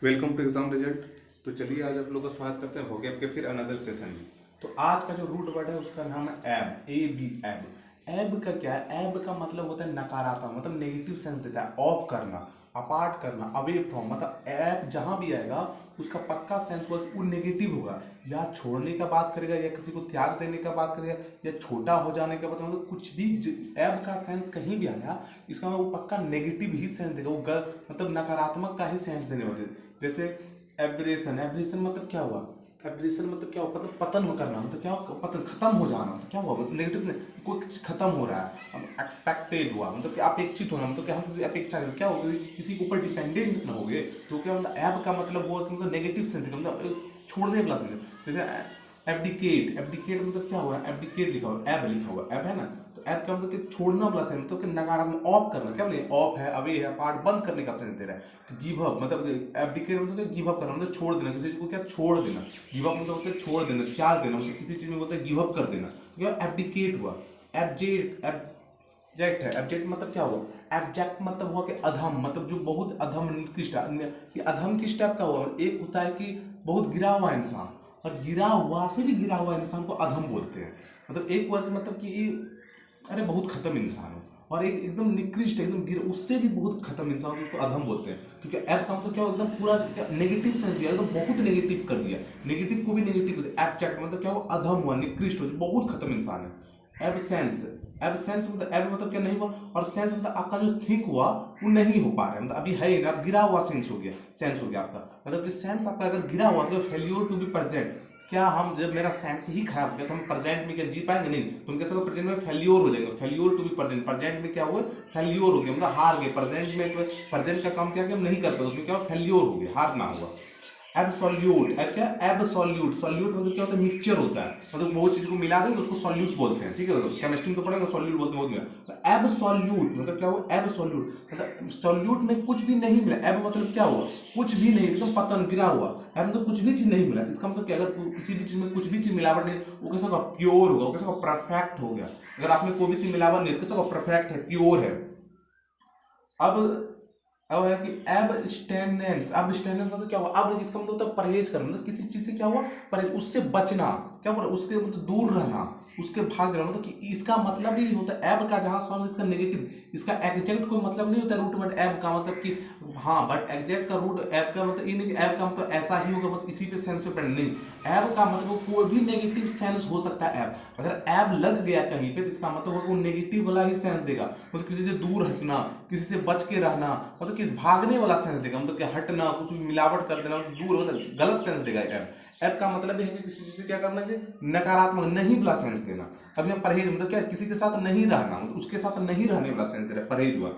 Welcome to exam result. तो चलिए आज आप लोग का स्वागत करते हैं vocab के फिर अनदर सेशन में। तो आज का जो रूट वर्ड है उसका नाम है एब, ए बी एब। एब का क्या है? एब का मतलब होता है नकारात्मक, मतलब नेगेटिव सेंस देता है। ऑफ करना, अपार्ट करना, अवे फ्रॉम, मतलब एब जहां भी आएगा उसका पक्का सेंस होगा कि वो नेगेटिव होगा। या छोड़ने का बात करेगा, या किसी को त्याग देने का बात करेगा, या छोटा हो जाने का बात, मतलब कुछ भी एब का सेंस कहीं भी आया इसका मतलब वो पक्का नेगेटिव ही सेंस देगा। वो मतलब नकारात्मक का ही सेंस देने वाले। जैसे एब्रेशन, एब्रेशन मतलब क्या हुआ? एब्रेशन मतलब क्या हुआ? मतलब पतन हो करना, मतलब क्या हुआ? पतन, खत्म हो जाना, मतलब क्या हुआ? नेगेटिव नहीं, कोई खत्म हो रहा है। एक्सपेक्टेड हुआ, मतलब कि अपेक्षित होना, मतलब कि हम किसी अपेक्षा क्या हो गई, किसी के ऊपर डिपेंडेंट ना हो गए। तो क्या मतलब एब का मतलब हुआ कि मतलब नेगेटिव सेंस, मतलब छोड़ने वाला सेंस। जैसे एब्डिकेट, एब्डिकेट मतलब क्या हुआ? एब्डिकेट लिखा हुआ, एब लिखा हुआ, एब है ना। तो एब का मतलब कि छोड़ना वाला सेंस, मतलब कि नकारात्मक, ऑफ करना। क्या बोले? ऑफ है, अवे है, पार्ट बंद करने का सेंस दे रहा है। तो गिव अप, मतलब एब्डिकेट मतलब गिव अप करना, मतलब छोड़ देना, किसी चीज को क्या छोड़ देना। गिव अप मतलब होता है छोड़ देना, त्याग देना, मतलब किसी चीज में बोलते हैं गिव अप कर देना। तो क्या एब्डिकेट हुआ। एब्जेक्ट, एब्जेक्ट है, एब्जेक्ट मतलब क्या हुआ? एब्जेक्ट मतलब हुआ कि अधम, मतलब जो बहुत अधम निकृष्ट। ये अधम किस टाइप का हुआ? एक होता है कि बहुत गिरा हुआ इंसान, और गिरा हुआ से भी गिरा हुआ इंसान को अधम बोलते हैं। मतलब एक हुआ कि मतलब कि ये अरे बहुत खत्म इंसान हो, और एक एकदम निकृष्ट, एकदम गिर, उससे भी बहुत खत्म इंसान हो, उसको अधम बोलते हैं। क्योंकि ऐप का मतलब क्या हो? एकदम पूरा नेगेटिव सेंस दिया, एकदम बहुत नेगेटिव कर दिया, नेगेटिव को भी नेगेटिव कर दिया। एब्जेक्ट मतलब क्या हो? अधम हुआ, निकृष्ट हो, जो बहुत खत्म इंसान है। एबसेंस, एबसेंस मतलब एब मतलब क्या नहीं हुआ, और सेंस मतलब आपका जो थिंक हुआ वो नहीं हो पा रहा है, मतलब अभी है ना, गिरा हुआ सेंस हो गया, सेंस हो गया आपका। मतलब कि सेंस आपका अगर गिरा हुआ तो फेल्योर टू बी प्रेजेंट। क्या हम, जब मेरा सेंस ही खराब हो गया तो हम प्रेजेंट में क्या जी पाएंगे? नहीं। तुम कैसे हो? प्रेजेंट में फेल्योर हो जाएगा, failure to be present. Present में क्या हुआ? फेल्योर हो गया, मतलब हार गए। प्रेजेंट में प्रेजेंट का काम क्या हम नहीं कर पाए, उसमें क्या फेल्योर हो गया, हारना हुआ। एब्सोल्यूट, क्या? एब्सोल्यूट, सॉल्यूट मतलब क्या होता है? मिक्सचर होता है, मतलब बहुत चीज को मिला देंगे तो उसको सॉल्यूट बोलते हैं। ठीक है, केमिस्ट्री में तो पढ़ेंगे, सॉल्यूट बोलते हैं बहुत मिला। तो एब्सोल्यूट मतलब क्या हुआ? एब्सोल्यूट मतलब सॉल्यूट में कुछ भी नहीं मिला। एब मतलब क्या हुआ? कुछ भी नहीं, एकदम पतन, गिरा हुआ। एब मतलब कुछ भी चीज नहीं मिला। इसका मतलब कि अगर किसी भी चीज में कुछ भी चीज मिलावट नहीं, वो कैसा होगा? प्योर होगा, वो कैसा होगा? परफेक्ट हो गया। अगर आपने कोई भी चीज मिलावट नहीं, तो कैसा होगा? परफेक्ट है, प्योर है। अब अब है कि एब्स्टेनेंस, एब्स्टेनेंस मतलब क्या हुआ? अब इसका मतलब होता है परहेज करना, मतलब किसी चीज से क्या हुआ? परहेज, उससे बचना। क्या बोल रहा है? उसके मतलब दूर रहना, उसके भाग रहना, मतलब कि इसका मतलब ही होता है एब का, जहां सॉन्ग इसका नेगेटिव, इसका एग्जैक्ट कोई मतलब नहीं होता रूट वर्ड एब का, मतलब कि हाँ, बट एग्जैक्ट का रूट एब का मतलब ये नहीं कि एब का मतलब ऐसा ही होगा बस इसी पे सेंस पे पढ़ना, नहीं। एब का मतलब कोई भी नेगेटिव सेंस हो सकता है। एब अगर एब लग गया कहीं पे तो इसका मतलब होगा वो नेगेटिव वाला ही सेंस देगा, मतलब किसी से दूर हटना, किसी से बच के रहना, मतलब कि भागने वाला सेंस देगा, मतलब कि हटना, कुछ भी मिलावट कर देना, दूर, मतलब गलत सेंस देगा ऐप। ऐप का मतलब है कि किसी चीज से क्या करना है? नकारात्मक, नहीं वाला सेंस देना। अब यहाँ परहेज मतलब क्या? किसी के साथ नहीं रहना, मतलब उसके साथ नहीं रहने वाला सेंस दे रहा है, परहेज हुआ।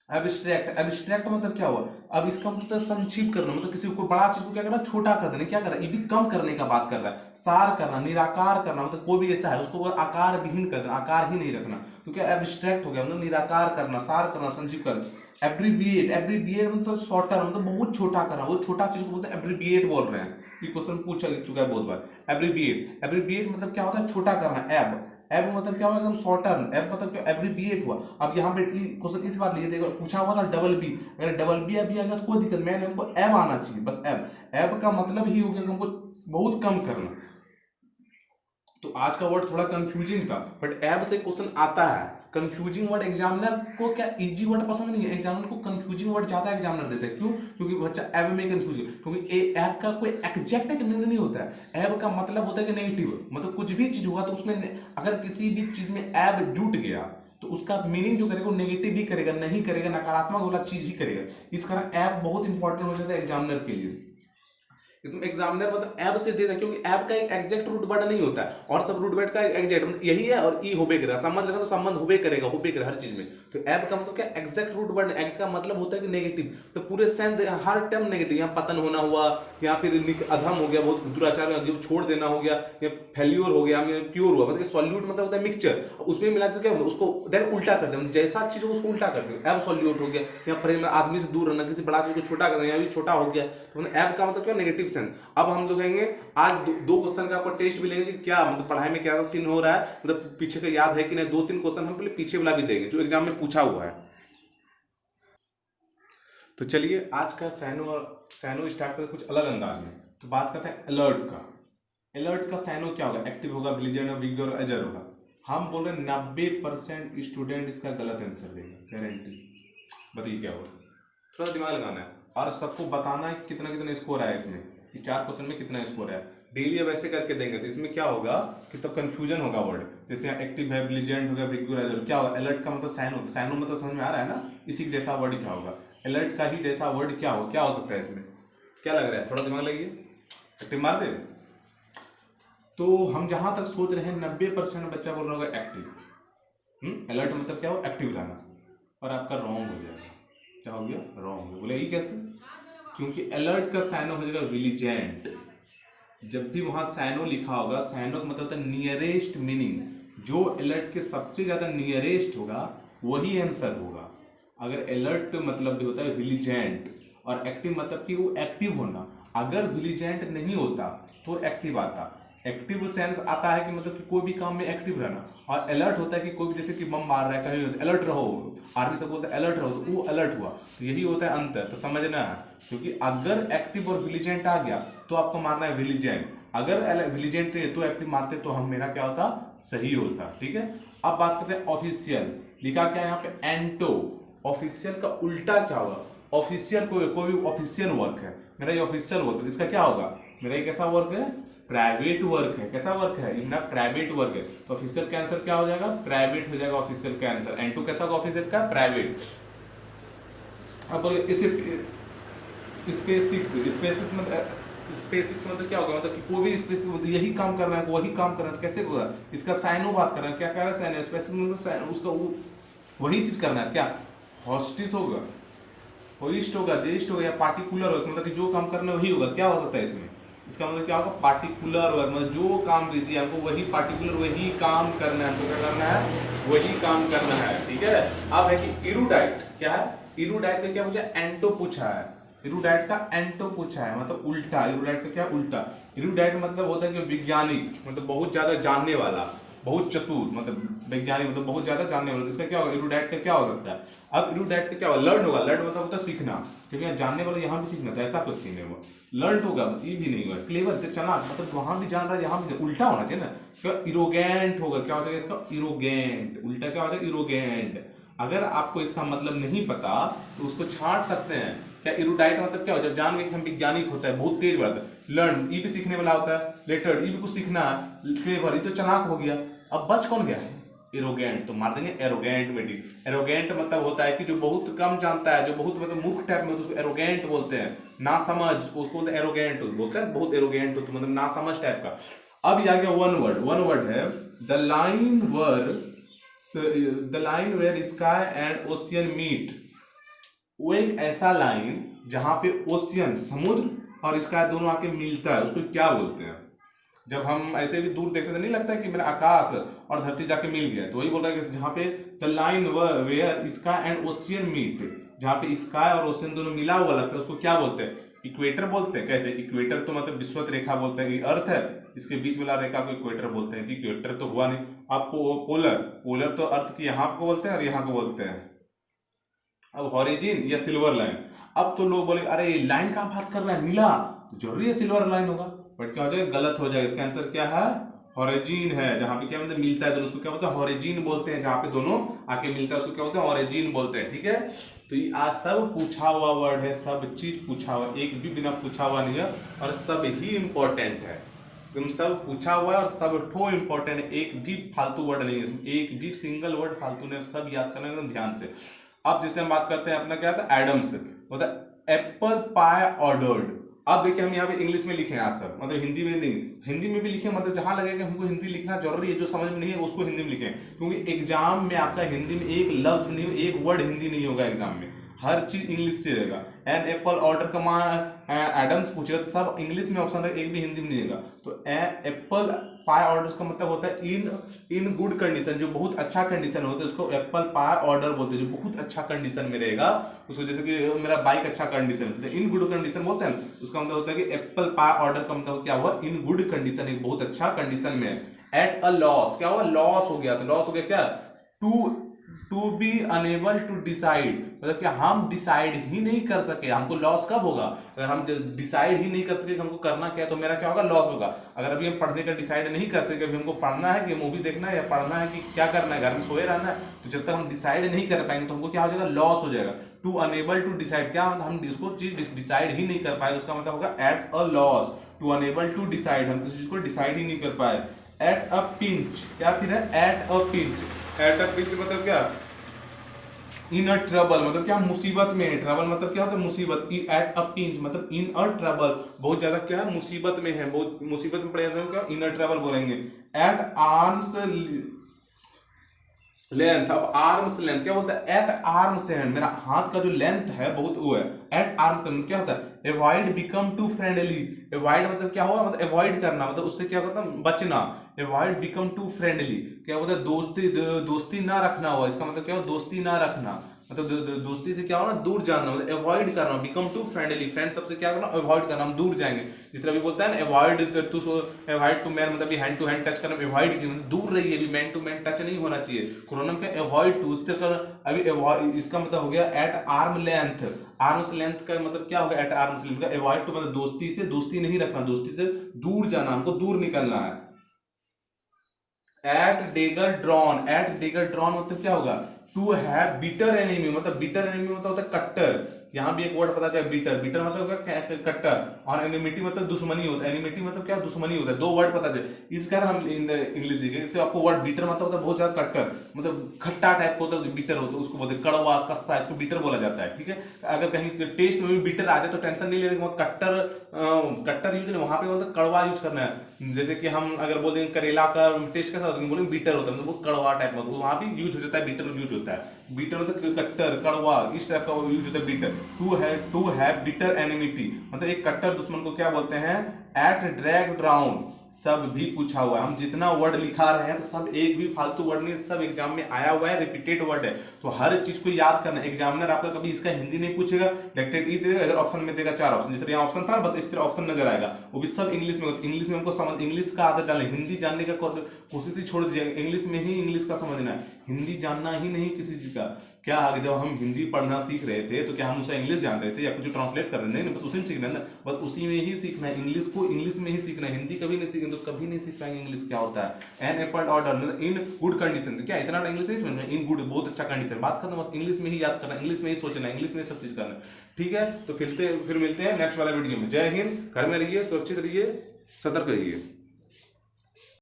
एब्स्ट्रैक्ट, एब्स्ट्रैक्ट मतलब क्या हुआ? अब इसका मतलब संक्षिप्त करना, मतलब किसी को बड़ा चीज को क्या करना? छोटा कर देना। क्या कर रहा है? ये भी कम करने का बात कर रहा है। सार करना, निराकार करना, मतलब कोई भी ऐसा है उसको आकार विहीन कर देना, आकार ही नहीं रखना। तो क्या एब्स्ट्रैक्ट हो गया, मतलब निराकार करना, सार करना, संक्षिप्त करना। एब्रीविएट, एब्रीविएट मतलब शॉर्टर, मतलब बहुत छोटा करना, वो छोटा चीज को बोलते हैं एब्रीविएट बोल रहे हैं। ये क्वेश्चन पूछा चुका है बहुत बार। एब्रीविएट, एब्रीविएट मतलब क्या होता है? छोटा करना। एब, एब मतलब क्या हुआ? एकदम शॉर्टन। एब मतलब क्या? एब्रीविएट हुआ। अब यहाँ पे क्वेश्चन इस बार लिए देखो, पूछा हुआ था डबल बी, अगर डबल बी अभी आएगा तो कोई दिक्कत, मैंने हमको एब आना चाहिए, बस एब। एब का मतलब ही हो गया हमको बहुत कम करना। तो आज का वर्ड थोड़ा कंफ्यूजिंग था, बट एब से क्वेश्चन आता है। कंफ्यूजिंग वर्ड एग्जामिनर को क्या इजी वर्ड पसंद नहीं है, एग्जामिनर को कंफ्यूजिंग वर्ड ज्यादा एग्जामिनर देते हैं। क्यों? क्योंकि बच्चा एब में कंफ्यूज है, क्योंकि एब का कोई एग्जैक्ट नहीं होता है। एब का मतलब होता है कि नेगेटिव, मतलब कुछ भी चीज होगा तो उसमें अगर किसी भी चीज में एब जुट गया तो उसका मीनिंग जो करेगा वो नेगेटिव ही करेगा, नहीं करेगा नकारात्मक वाला चीज ही करेगा। इस कारण एब बहुत इंपॉर्टेंट हो जाता है एग्जामिनर के लिए। एकदम एग्जामिनर मतलब ऐप से देता है, क्योंकि ऐप का एक एग्जैक्ट रूट वर्ड नहीं होता है, और सब रूट वर्ड का एग्जैक्ट मतलब यही है, और ई होबे करेगा, संबंध लगा तो संबंध होबे करेगा, होबे करेगा हर चीज में। तो ऐप का मतलब क्या? एग्जैक्ट रूट वर्ड, एक्स का मतलब होता है कि नेगेटिव, तो पूरे सेंस हर टर्म नेगेटिव। यहाँ पतन होना हुआ, या फिर अधम हो गया, बहुत दुराचार हो गया, छोड़ देना हो गया, या फेल्यूर हो गया, प्योर हुआ, मतलब सॉल्यूट मतलब होता है मिक्सचर, उसमें मिला तो क्या उसको देन उल्टा कर दे, जैसा चीज हो उसको उल्टा कर दे, एब सॉल्यूट हो गया। या प्रेम में आदमी से दूर रहना, किसी बड़ा चीज को छोटा कर देना, या भी छोटा हो गया, तो एब का मतलब क्या? Negative sense. अब हम लोग कहेंगे आज दो क्वेश्चन का आपको टेस्ट भी लेंगे कि क्या मतलब पढ़ाई में क्या सीन हो रहा है, मतलब पीछे का याद है कि नहीं। दो तीन क्वेश्चन हम पहले पीछे वाला भी देंगे जो एग्जाम में पूछा हुआ है। तो चलिए आज का सैनो स्टार्ट करते कुछ अलग अंदाज में। तो बात करते हैं अलर्ट का। अलर्ट का सैनो क्या होगा? एक्टिव होगा, विजिलेंट होगा, विगर और एजर होगा। हम बोल रहे हैं 90% स्टूडेंट इसका गलत आंसर देगा, गारंटी। बताइए क्या होगा? थोड़ा दिमाग लगाना है और सबको बताना है कि कितना कितना स्कोर आया इसमें, कि 4 क्वेश्चन में कितना स्कोर है। डेली अब ऐसे करके देंगे तो इसमें क्या होगा कि तब कंफ्यूजन होगा वर्ड। जैसे यहाँ एक्टिव है, विजिलेंट होगा, विगर, एजर, क्या होगा? अलर्ट का मतलब सैनो, सैनो मतलब समझ में आ रहा है ना? इसी के जैसा वर्ड क्या होगा? अलर्ट का ही जैसा वर्ड क्या हो सकता है इसमें? क्या लग रहा है? थोड़ा दिमाग लगाइए, एक्टिव मार दे। तो हम जहां तक सोच रहे हैं 90% बच्चा बोल रहा होगा एक्टिव। अलर्ट मतलब क्या हो? एक्टिव रहना। और आपका रॉन्ग हो जाएगा। क्या हो गया? रॉन्ग हो गया। बोले ये कैसे? क्योंकि अलर्ट का साइनो हो जाएगा विजिलेंट। जब भी वहां साइनो लिखा होगा, साइनो का मतलब होता है नियरेस्ट मीनिंग। जो अलर्ट के सबसे ज्यादा नियरेस्ट होगा वही आंसर होगा। अगर अलर्ट मतलब भी होता है विजिलेंट, और एक्टिव मतलब कि वो एक्टिव होना। अगर विजिलेंट नहीं होता तो एक्टिव आता। एक्टिव सेंस आता है कि मतलब कि कोई भी काम में एक्टिव रहना, और अलर्ट होता है कि कोई भी जैसे कि बम मार रहा है कहीं अलर्ट रहो। आर्मी सब बोलता है अलर्ट रहो, तो वो अलर्ट हुआ। तो यही होता है अंतर, तो समझना है। क्योंकि अगर एक्टिव और विजिलेंट आ गया तो आपको मारना है विजिलेंट। अगर विजिलेंट तो एक्टिव मारते तो हम मेरा क्या होता? सही होता। ठीक है। अब बात करते हैं ऑफिशियल। लिखा क्या है यहाँ पे? एंटो। ऑफिशियल का उल्टा क्या होगा? ऑफिशियल कोई भी ऑफिशियल वर्क है, मेरा ये ऑफिशियल वर्क है, इसका क्या होगा? मेरा ये कैसा वर्क है? प्राइवेट वर्क है। कैसा वर्क है? इनका प्राइवेट वर्क है। तो ऑफिशियल का आंसर क्या हो जाएगा? प्राइवेट हो जाएगा ऑफिशियल का आंसर। एंटो कैसा होगा ऑफिशियल का? प्राइवेट। अब इसे स्पेसिक्स मतलब क्या होगा? मतलब कि कोई भी स्पेसिफिक यही काम करना है, वही काम करना है, तो कैसे होगा? इसका साइनो बात कर रहा है, क्या कह रहा है? साइनो। स्पेसिफिक मतलब उसका वही चीज करना है। क्या? हॉस्टिस होगा, होइस्ट होगा, जेस्ट होगा, या पार्टिकुलर होगा। मतलब कि जो काम करना है वही होगा। क्या हो सकता है इसमें? इसका मतलब क्या होगा? पार्टिकुलर होगा। मतलब जो काम दीजिए आपको वही पार्टिकुलर वही काम करना है। आपको क्या करना है? वही काम करना है। ठीक है। अब है कि इरूडाइट क्या है? इरूडाइट का क्या पूछा? एंटो पूछा है। इरूडाइट का एंटो पूछा है, मतलब उल्टा। इरूडाइट का क्या? उल्टा। इरूडाइट मतलब होता है कि वैज्ञानिक, मतलब बहुत ज्यादा जानने वाला, बहुत चतुर, मतलब वैज्ञानिक मतलब बहुत ज्यादा जानने वाला। इसका क्या होगा? इरूडाइट का क्या हो सकता है? अब इरूडाइट का क्या होगा? लर्न होगा। लर्न मतलब होता है सीखना। ठीक है, जानने वाला यहाँ भी सीखना था, ऐसा क्वेश्चन है वो। लर्न होगा, ये भी नहीं होगा। क्लेवर चालाक, मतलब वहां भी जान रहा है, यहाँ भी उल्टा होना चाहिए ना। क्या? इरोगेंट होगा। क्या हो जाएगा इसका? इरोगेंट। उल्टा क्या हो जाएगा? इरोगेंट। अगर आपको इसका मतलब नहीं पता तो उसको छांट सकते हैं। क्या? इरूडाइट मतलब क्या हो? जब जान गए कि हम वैज्ञानिक होता है, बहुत तेज बढ़ता है। लर्न, ये भी सीखने वाला होता है। लेटर, ये भी कुछ सीखना है। क्लेवर, ये तो चालाक हो गया। अब बच कौन गया है? एरोगेंट। तो मार देंगे एरोगेंट बेटी। एरोगेंट मतलब होता है कि जो बहुत कम जानता है, जो बहुत मतलब मूर्ख टाइप में, तो उसको एरोगेंट बोलते हैं। ना समझ, उसको बोलते हैं एरोगेंट, बोलते हैं बहुत एरोगेंट हो तो मतलब ना समझ टाइप का। अब ये आ गया वन वर्ड। वन वर्ड है the line where sky and ocean meet. वो एक ऐसा लाइन जहां पे ओशियन, समुद्र, और स्काई दोनों आके मिलता है, उसको क्या बोलते हैं? जब हम ऐसे भी दूर देखते तो नहीं लगता है कि मेरा आकाश और धरती जाके मिल गया। तो वही बोल रहा है कि जहाँ पे the line where sky and ocean meet, जहाँ पे स्काई और ओशियन दोनों मिला हुआ लगता है, उसको क्या बोलते हैं? इक्वेटर बोलते हैं। कैसे? इक्वेटर तो मतलब विषुवत रेखा बोलते हैं कि अर्थ है, इसके बीच वाला रेखा को इक्वेटर बोलते हैं। इक्वेटर तो हुआ नहीं। आपको पोलर, पोलर तो अर्थ की यहाँ को बोलते हैं और यहाँ को बोलते हैं। अब हॉरिजिन या सिल्वर लाइन। अब तो लोग बोले अरे लाइन का बात कर रहा है, मिला तो जरूरी है सिल्वर लाइन होगा। बट क्या हो जाएगा? गलत हो जाएगा। इसका आंसर क्या है? हॉरिजिन है। जहां पे क्या मतलब मिलता है दोनों, उसको क्या बोलते हैं? हॉरिजिन बोलते हैं। जहां पे दोनों आके मिलता है उसको क्या बोलते हैं? हॉरिजिन बोलते हैं। ठीक है। तो ये आज सब पूछा हुआ वर्ड है, सब चीज पूछा हुआ, एक भी बिना पूछा हुआ नहीं है, और सब ही इंपॉर्टेंट है। तुम सब पूछा हुआ है और सब ठो इंपॉर्टेंट है। एक भी फालतू वर्ड नहीं है इसमें, एक भी सिंगल वर्ड फालतू नहीं, सब याद करना एकदम ध्यान से। अब जैसे हम बात करते हैं अपना क्या था? एडम्स होता है एप्पल पाई ऑर्डर्ड। अब देखिए हम यहाँ पे इंग्लिश में लिखे हैं सब, मतलब हिंदी में नहीं, हिंदी में भी लिखे, मतलब जहां लगेगा हमको हिंदी लिखना जरूरी है, जो समझ में नहीं है उसको हिंदी में लिखें। क्योंकि एग्जाम में आपका हिंदी में एक लफ्ज नहीं, एक वर्ड हिंदी नहीं होगा एग्जाम में, हर चीज इंग्लिश से रहेगा। एन एप्पल ऑर्डर का एडम्स पूछेगा तो सब इंग्लिश में ऑप्शन है, एक भी हिंदी में नहीं रहेगा। तो एप्पल पाई ऑर्डर का मतलब होता है इन गुड कंडीशन, जो बहुत अच्छा कंडीशन होता है उसको एप्पल पाई ऑर्डर बोलते हैं। जो बहुत अच्छा कंडीशन में रहेगा उसको, जैसे कि मेरा बाइक अच्छा कंडीशन है, इन गुड कंडीशन बोलते हैं। उसका मतलब होता है कि एप्पल पाई ऑर्डर का मतलब क्या हुआ? इन गुड कंडीशन, एक बहुत अच्छा कंडीशन में। एट अ लॉस, क्या हुआ? लॉस हो गया। तो लॉस हो गया क्या? To to be unable to decide, मतलब क्या हम डिसाइड ही नहीं कर सके। हमको लॉस कब होगा, अगर हम डिसाइड ही नहीं कर सके कि हमको करना क्या है, तो मेरा क्या होगा, लॉस होगा। अगर अभी हम पढ़ने का डिसाइड नहीं कर सके, अभी हमको पढ़ना है कि मूवी देखना है या पढ़ना है कि क्या करना है, घर में सोए रहना है, तो जब तक हम डिसाइड नहीं कर पाएंगे तो हमको क्या हो जाएगा, लॉस हो जाएगा। टू अनेबल टू डिसाइड, क्या हम इसको चीज डिसाइड ही नहीं कर पाए, उसका मतलब होगा at a loss. To unable to decide, हम किसी चीज को डिसाइड ही नहीं कर पाए। एट अ पिंच, क्या फिर है, at a pinch. At a pinch मतलब क्या, इन अ ट्रबल, मतलब क्या मुसीबत में है। ट्रबल मतलब क्या होता है, मुसीबत। एट अ पिंच मतलब इन अ ट्रबल, बहुत ज्यादा क्या है, मुसीबत में है, बहुत मुसीबत में पड़े जाते हैं, क्या इन अ ट्रबल बोलेंगे। एट आर्म्स लेंथ, अब आर्म्स लेंथ क्या बोलता है, एट आर्म्स लेंथ, मेरा हाथ का जो लेंथ है बहुत वो है। एट आर्म्स लेंथ क्या होता है, avoid become too friendly. Avoid मतलब क्या हुआ, मतलब अवॉइड करना, मतलब उससे क्या होता है, बचना। अवॉइड बिकम टू फ्रेंडली क्या होता है, दोस्ती ना रखना हुआ, इसका मतलब क्या हो, दोस्ती ना रखना, मतलब दोस्ती से क्या होना, दूर जाना, मतलब अवॉइड करना। बिकम टू फ्रेंडली, फ्रेंड सबसे क्या करना, अवॉइड करना, हम दूर जाएंगे। जिस तरह भी बोलता है ना, अवॉइड टू मैन, मतलब हैंड टू हैंड टच करना, अवॉइड की मतलब दूर रहिए, अभी मैन टू मैन टच नहीं होना चाहिए। कोरोना में अवॉइड टू, अभी अवॉइड इसका मतलब हो गया at arm length. Arms length का मतलब क्या होगा, एट आर्म्स लेंथ का अवॉइड टू मतलब दोस्ती से, दोस्ती नहीं रखना, दोस्ती से दूर जाना, हमको दूर निकलना है। एट डेगर ड्रॉन, एट डेगर ड्रॉन मतलब क्या होगा, टू हैव बिटर एनिमी, मतलब बिटर एनिमी मतलब होता है कट्टर। यहाँ भी एक वर्ड पता चला, बिटर। बिटर मतलब कट्टर, और एनिमिटी मतलब दुश्मनी होता है। एनिमिटी मतलब क्या, दुश्मनी होता है। दो वर्ड पता चले, इस कारण हम इंग्लिश लिखे। इससे आपको वर्ड बिटर मतलब होता है बहुत ज्यादा कट्टर, मतलब खट्टा टाइप का होता है, बिटर होता है, उसको बोलते हैं कड़वा कस्सा, इसको बिटर बोला जाता है। ठीक है, अगर कहीं टेस्ट में भी बिटर आ जाए तो टेंशन नहीं लेने, वहाँ कट्टर यूज नहीं, वहां पे बोलते कड़वा यूज करना है। जैसे कि हम अगर बोल देंगे करेला का टेस्ट कैसा होता है, बोलेंगे बिटर होता है, मतलब बहुत कड़वा टाइप का, वहां भी यूज हो जाता है, बिटर यूज होता है। बीटर मतलब कट्टर, कड़वा, इस टाइप का यूज होता है bitter. To have bitter enmity मतलब एक कट्टर दुश्मन को क्या बोलते हैं, एट ड्रैग डाउन। सब भी पूछा हुआ है, हम जितना वर्ड लिखा रहे हैं तो सब एक भी फालतू वर्ड नहीं, सब एग्जाम में आया हुआ है, रिपीटेड वर्ड है, तो हर चीज को याद करना है। एग्जामिनर आपका कभी इसका हिंदी नहीं पूछेगा, डायरेक्ट ई देगा, इधर ऑप्शन में देगा 4 ऑप्शन, जिस तरह यहाँ ऑप्शन था बस इस तरह ऑप्शन नजर आएगा, वो भी सब इंग्लिश में। इंग्लिश में हमको समझ, इंग्लिश का आदत डालें, हिंदी जानने का कोशिश ही छोड़ दीजिए, इंग्लिश में ही इंग्लिश का समझना है, हिंदी जानना ही नहीं किसी चीज का। क्या जब हम हिंदी पढ़ना सीख रहे थे तो क्या हम उसका इंग्लिश जान रहे थे या कुछ ट्रांसलेट कर रहे थे, नहीं, बस उसी में सीखना है ना, बस उसी में ही सीखना है। इंग्लिश को इंग्लिश में ही सीखना है, हिंदी कभी नहीं सीखेंगे तो कभी नहीं सीख पाएंगे इंग्लिश क्या होता है। An apple order in good condition, तो क्या इतना इंग्लिश नहीं समझना, इन गुड बहुत अच्छा कंडीशन, बात खत्म, बस इंग्लिश में ही याद करना, इंग्लिश में ही सोचना, इंग्लिश में सब चीज करना। ठीक है, तो फिर मिलते हैं नेक्स्ट वाला वीडियो में। जय हिंद, घर में रहिए, सुरक्षित रहिए, सतर्क रहिए।